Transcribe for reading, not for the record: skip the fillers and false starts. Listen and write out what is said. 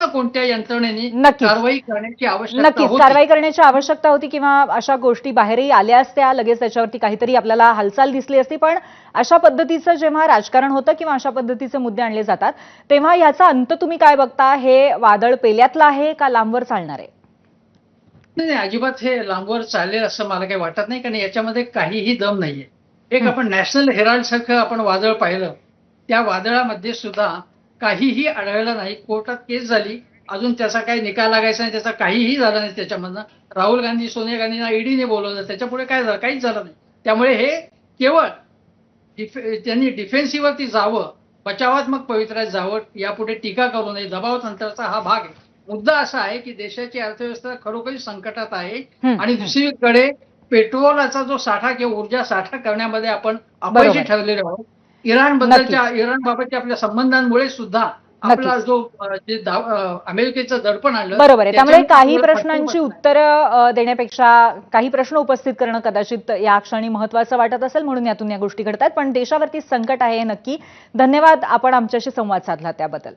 कोणत्या यंत्रणेने नक्कीच. कारवाई करण्याची आवश्यकता नक्कीच होती. कारवाई करण्याची आवश्यकता होती किंवा अशा गोष्टी बाहेरही आल्या असत्या, लगेच त्याच्यावरती काहीतरी आपल्याला हालचाल दिसली असती. पण अशा पद्धतीचं जेव्हा राजकारण होतं किंवा अशा पद्धतीचे मुद्दे आणले जातात, तेव्हा याचा अंत तुम्ही काय बघता? हे वादळ पेल्यातलं आहे का लांबवर चालणार आहे? नाही, नाही, अजिबात हे लांबवर चालेल असं मला काही वाटत नाही, कारण याच्यामध्ये काहीही दम नाहीये. एक हं. आपण नॅशनल हेराल्ड सारखं आपण वादळ पाहिलं. त्या वादळामध्ये सुद्धा काहीही आढळलं नाही. कोर्टात केस झाली. अजून त्याचा काही निकाल लागायचा नाही. त्याचा काहीही झालं नाही त्याच्यामधनं. राहुल गांधी, सोनिया गांधींना ईडीने बोलवलं. त्याच्यापुढे काय झालं? काहीच झालं नाही. त्यामुळे हे केवळ त्यांनी डिफेन्सिव्हवरती जावं, बचावात्मक पवित्र्यात जावं, यापुढे टीका करू नये, दबाव तंत्राचा हा भाग आहे. मुद्दा असा आहे की देशाची अर्थव्यवस्था खरोखरी संकटात आहे हं, आणि हं. दुसरीकडे पेट्रोलचा जो साठा किंवा ऊर्जा साठा करण्यामध्ये आपण अपयशी बरोबर. ठरलेलो आहोत. नक्कीच. इराणबाबतच्या आपल्या संबंधांमुळे सुद्धा आपला नक्कीच. जो अमेरिकेचं दडपण आणलं बरोबर आहे. त्यामुळे त्याच्यामुळे काही सगळं फटका प्रश्नांची बसलाय. उत्तरं देण्यापेक्षा काही प्रश्न उपस्थित करणं कदाचित या क्षणी महत्त्वाचं वाटत असेल, म्हणून यातून या गोष्टी घडतायत. पण देशावरती संकट आहे हे नक्की. धन्यवाद, आपण आमच्याशी संवाद साधला त्याबद्दल.